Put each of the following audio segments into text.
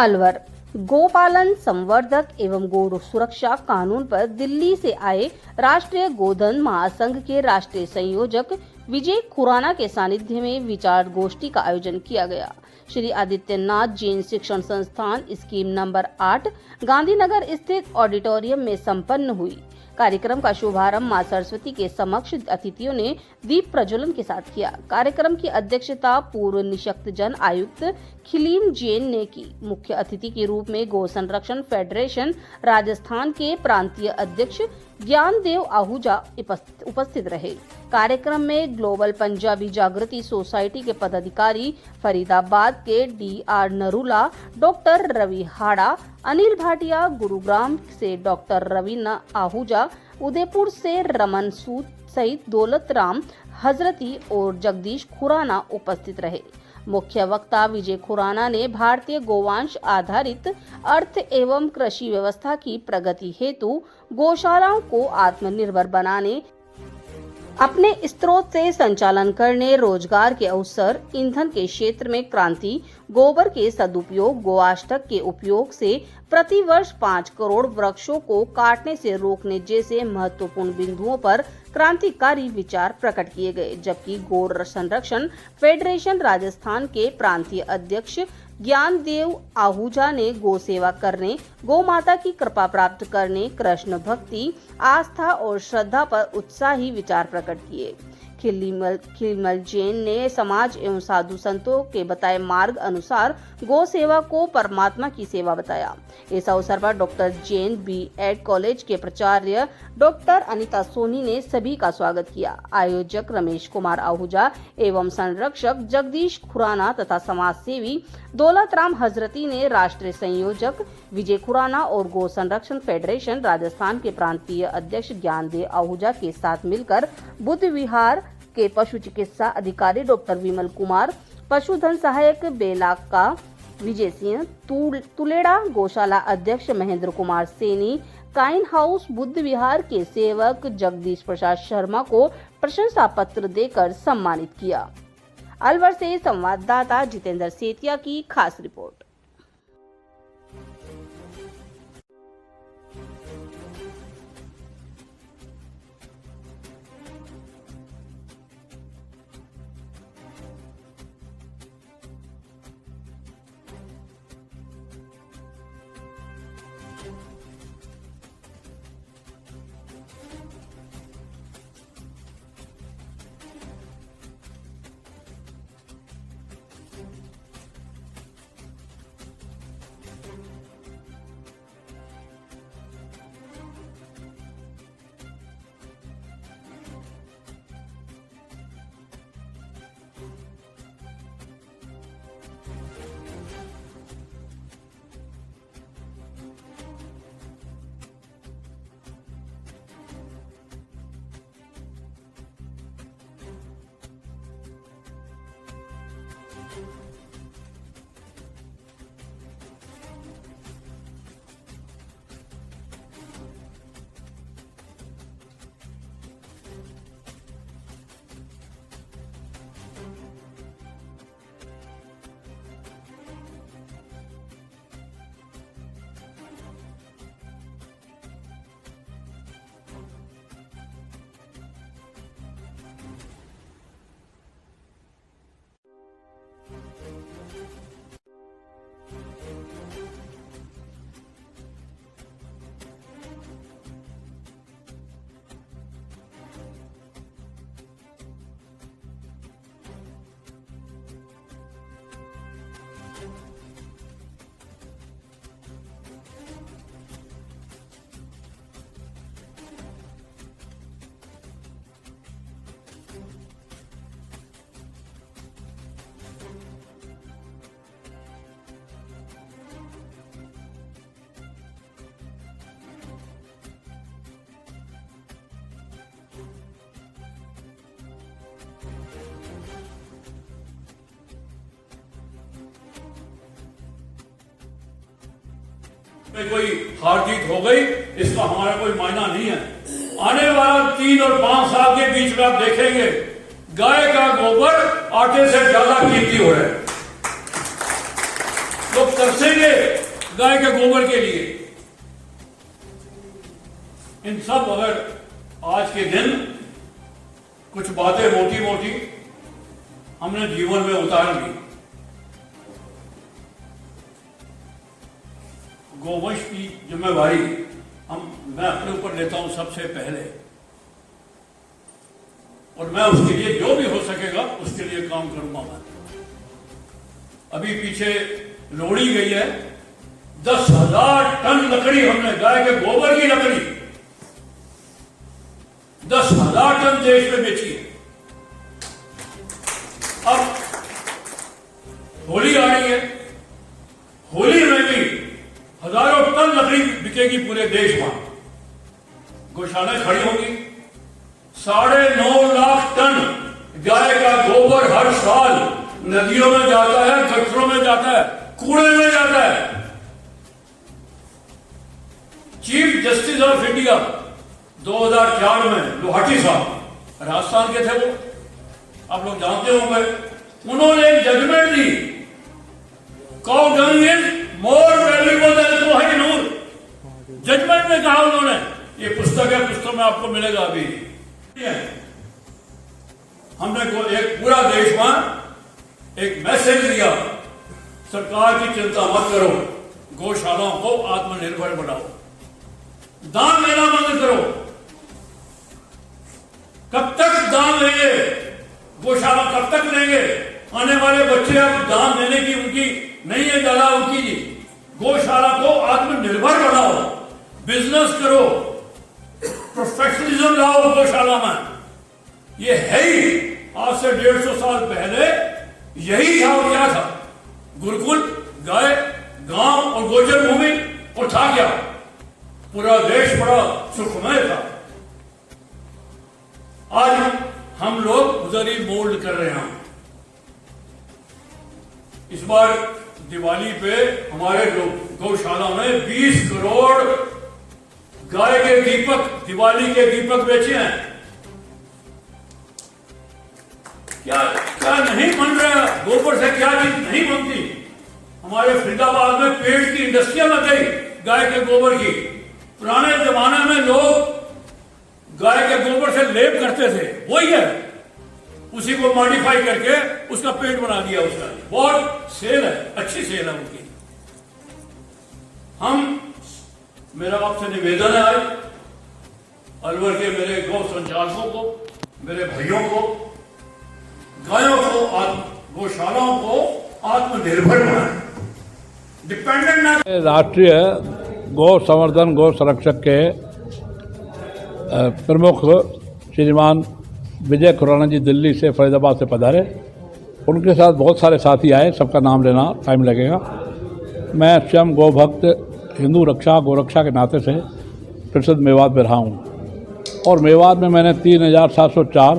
अलवर गोपालन संवर्धक एवं गो सुरक्षा कानून पर दिल्ली से आए राष्ट्रीय गोधन महासंघ के राष्ट्रीय संयोजक विजय खुराना के सानिध्य में विचार गोष्ठी का आयोजन किया गया। श्री आदित्यनाथ जैन शिक्षण संस्थान स्कीम नंबर 8 गांधीनगर स्थित ऑडिटोरियम में संपन्न हुई। कार्यक्रम का शुभारंभ मां सरस्वती के समक्ष अतिथियों ने दीप प्रज्वलन के साथ किया। कार्यक्रम की अध्यक्षता पूर्व निशक्तजन आयुक्त खिलीन जैन ने की। मुख्य अतिथि के रूप में गौ संरक्षण फेडरेशन राजस्थान के प्रांतीय अध्यक्ष ज्ञानदेव आहूजा उपस्थित रहे। कार्यक्रम में ग्लोबल पंजाबी जागृति सोसाइटी के पदाधिकारी फरीदाबाद के DR नरूला, डॉक्टर रवि हाड़ा, अनिल भाटिया, गुरुग्राम से डॉक्टर रवीना आहूजा, उदयपुर से रमन सूद सहित दौलत राम हजरती और जगदीश खुराना उपस्थित रहे। मुख्य वक्ता विजय खुराना ने भारतीय गोवंश आधारित अर्थ एवं कृषि व्यवस्था की प्रगति हेतु गौशालाओं को आत्मनिर्भर बनाने, अपने स्रोत से संचालन करने, रोजगार के अवसर, ईंधन के क्षेत्र में क्रांति, गोबर के सदुपयोग, गोआष्टक के उपयोग से प्रति वर्ष 5 करोड़ वृक्षों को काटने से रोकने जैसे महत्वपूर्ण बिंदुओं पर क्रांतिकारी विचार प्रकट किए गए। जबकि गौ संरक्षण फेडरेशन राजस्थान के प्रांतीय अध्यक्ष ज्ञानदेव आहूजा ने गौ सेवा करने, गौ माता की कृपा प्राप्त करने, कृष्ण भक्ति, आस्था और श्रद्धा पर उत्साही विचार प्रकट किए। खिलमल जैन ने समाज एवं साधु संतों के बताए मार्ग अनुसार गौ सेवा को परमात्मा की सेवा बताया। इस अवसर पर डॉक्टर जैन B.Ed कॉलेज के प्राचार्य डॉक्टर अनिता सोनी ने सभी का स्वागत किया। आयोजक रमेश कुमार आहूजा एवं संरक्षक जगदीश खुराना तथा समाज सेवी दौलत राम हजरती ने राष्ट्रीय संयोजक विजय खुराना और गौ संरक्षण फेडरेशन राजस्थान के प्रांतीय अध्यक्ष ज्ञानदेव आहूजा के साथ मिलकर बुद्ध विहार के पशु चिकित्सा अधिकारी डॉक्टर विमल कुमार, पशुधन सहायक बेलाका विजय सिंह, तुलेड़ा गौशाला अध्यक्ष महेंद्र कुमार सैनी, काइन हाउस बुद्ध विहार के सेवक जगदीश प्रसाद शर्मा को प्रशंसा पत्र देकर सम्मानित किया। अलवर से संवाददाता जितेंद्र सेतिया की खास रिपोर्ट। में कोई हार जीत हो गई इसका हमारा कोई मायना नहीं है। आने वाला 3 और 5 साल के बीच में आप देखेंगे गाय का गोबर आटे से ज्यादा कीमती हो रहा है। लोग तरसेंगे गाय के गोबर के लिए। इन सब अगर आज के दिन कुछ बातें मोटी मोटी हमने जीवन में उतार ली। गोवंश की जिम्मेवारी मैं अपने ऊपर लेता हूं सबसे पहले, और मैं उसके लिए जो भी हो सकेगा उसके लिए काम करूंगा। मैं अभी पीछे लोहड़ी गई है, 10,000 टन लकड़ी हमने गाय के गोबर की लकड़ी 10,000 टन देश में बेची है। अब होली आ रही है, होली में भी हजारों टन लकड़ी बिकेगी पूरे देश में। गौशालाएं खड़ी होंगी। 9.5 लाख टन गाय का गोबर हर साल नदियों में जाता है, गटरों में जाता है, कूड़े में जाता है। चीफ जस्टिस ऑफ इंडिया 2004 में लोहाटी साहब राजस्थान के थे, वो आप लोग जानते होंगे, उन्होंने एक जजमेंट दी, cow dung is more valuable than Kohinoor. Judgement में कहा उन्होंने, ये पुस्तक है, पुस्तक में आपको मिलेगा। अभी हमने एक पूरा देश में एक मैसेज दिया, सरकार की चिंता मत करो, गौशालाओं को आत्मनिर्भर बनाओ, दान लेना बंद करो। कब तक दान लेंगे? गौशाला कब तक लेंगे? आने वाले बच्चे अब दान देने की उनकी नहीं है ज्यादा उनकी जी। गौशाला को आत्मनिर्भर बनाओ, बिजनेस करो, प्रोफेशनलिज्म लाओ गौशाला में। ये है ही आज से 150 साल पहले यही था। और क्या था? गुरुकुल, गाय, गांव और गोचर भूमि, और था क्या? पूरा देश बड़ा सुखमय था। आज हम लोग उधर ही मोल्ड कर रहे हैं। इस बार दिवाली पे हमारे गौशाला में 20 करोड़ गाय के दीपक, दिवाली के दीपक बेचे हैं। क्या क्या नहीं बन रहा? गोबर से क्या चीज नहीं बनती? हमारे फरीदाबाद में पेड़ की इंडस्ट्रियां लग गई गाय के गोबर की। पुराने जमाने में लोग गाय के गोबर से लेप करते थे, वही है, उसी को मॉडिफाई करके उसका पेंट बना दिया। उसका बहुत सेल है, अच्छी सेल है उनकी। मेरा आपसे निवेदन है आज अलवर के मेरे गौ संचालकों को, मेरे भाइयों को, गायों को, गौशालाओं को आत्मनिर्भर बनाएं, डिपेंडेंट ना। राष्ट्रीय गौ संवर्धन गौ संरक्षक के प्रमुख श्रीमान विजय खुराना जी दिल्ली से, फरीदाबाद से पधारे। उनके साथ बहुत सारे साथी आए, सबका नाम लेना टाइम लगेगा। मैं स्वयं गौ भक्त, हिंदू रक्षा, गोरक्षा के नाते से प्रसिद्ध मेवात में रहा हूँ, और मेवात में मैंने 3,704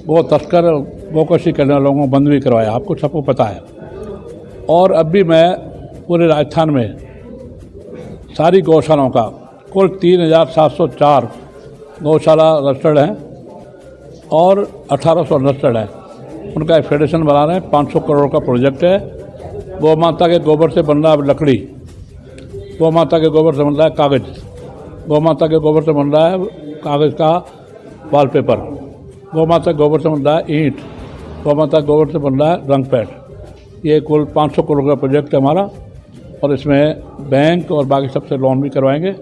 गौ तस्कर, गौकशी करने वालों को बंद भी करवाया, आपको सबको पता है। और अब भी मैं पूरे राजस्थान में सारी गौशालाओं का कुल 3,704 गौशाला रजिस्टर्ड हैं और 1,800 रजिस्टर्ड है। उनका एक फेडरेशन बना रहे हैं। 500 करोड़ का प्रोजेक्ट है। गौ माता के गोबर से बन रहा है लकड़ी, गौ माता के गोबर से बन रहा है कागज़, गौ माता के गोबर से बन रहा है कागज़ का वॉलपेपर, गौ माता के गोबर से बन रहा है ईंट, गौ माता के गोबर से बन रहा है रंग पैड। ये कुल 500 करोड़ का प्रोजेक्ट है हमारा, और इसमें बैंक और बाकी सबसे लोन भी करवाएंगे।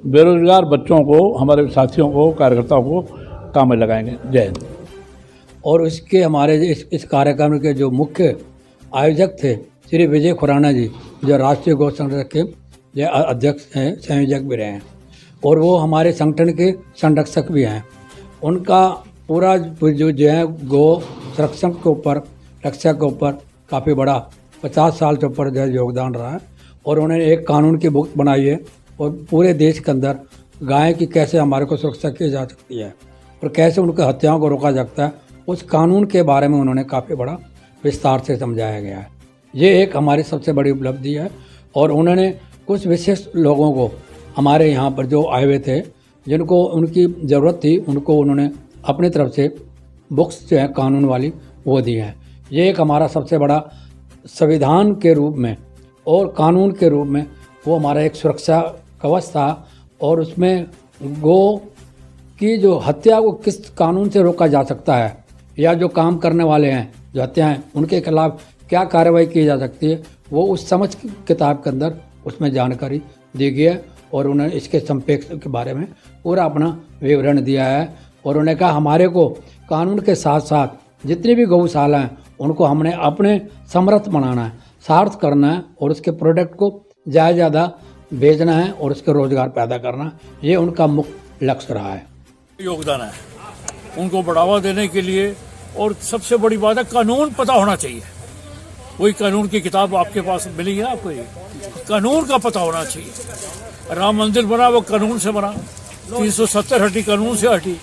बेरोजगार बच्चों को, हमारे साथियों को, कार्यकर्ताओं को काम में लगाएंगे। जय हिंद। और इसके हमारे इस कार्यक्रम के जो मुख्य आयोजक थे श्री विजय खुराना जी, जो राष्ट्रीय गौ संरक्षक के जो अध्यक्ष हैं, संयोजक भी रहे हैं, और वो हमारे संगठन के संरक्षक भी हैं। उनका पूरा जो है गौ संरक्षण के ऊपर, रक्षा के ऊपर काफ़ी बड़ा 50 साल से ऊपर जो है योगदान रहा है। और उन्होंने एक कानून की बुक बनाई है, और पूरे देश के अंदर गाय की कैसे हमारे को सुरक्षा की जा सकती है और कैसे उनके हत्याओं को रोका जाता है, उस कानून के बारे में उन्होंने काफ़ी बड़ा विस्तार से समझाया गया है। ये एक हमारी सबसे बड़ी उपलब्धि है। और उन्होंने कुछ विशेष लोगों को हमारे यहाँ पर जो आए हुए थे, जिनको उनकी ज़रूरत थी, उनको उन्होंने अपनी तरफ से बुक्स जो है कानून वाली वो दी हैं। ये एक हमारा सबसे बड़ा संविधान के रूप में और कानून के रूप में वो हमारा एक सुरक्षा कवच था। और उसमें गो की जो हत्या को किस कानून से रोका जा सकता है, या जो काम करने वाले हैं जो हत्याएं, उनके खिलाफ क्या कार्रवाई की जा सकती है, वो उस समझ की किताब के अंदर उसमें जानकारी दी गई है। और उन्होंने इसके संपेक्ष के बारे में पूरा अपना विवरण दिया है। और उन्होंने कहा हमारे को कानून के साथ साथ जितनी भी गौशाला हैं उनको हमने अपने समर्थ बनाना है, सार्थ करना है, और उसके प्रोडक्ट को ज़्यादा बेचना है और उसके रोजगार पैदा करना है। ये उनका मुख्य लक्ष्य रहा है। योगदान है उनको बढ़ावा देने के लिए। और सबसे बड़ी बात है, कानून पता होना चाहिए। वही कानून की किताब आपके पास मिली है आपको, ये कानून का पता होना चाहिए। राम मंदिर बना वो कानून से बना, 370 हटी कानून से हटी,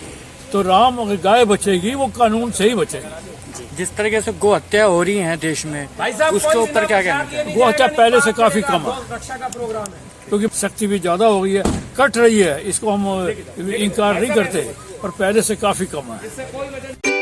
तो राम अगर गाय बचेगी वो कानून से ही बचेगी। जिस तरीके से गो हत्या हो रही है देश में, उसके ऊपर क्या कहना चाहिए? गो हत्या पहले से काफी कम है, क्योंकि शक्ति भी ज्यादा हो गई है, कट रही है, इसको हम इनकार नहीं करते, पर पहले से काफी कम है।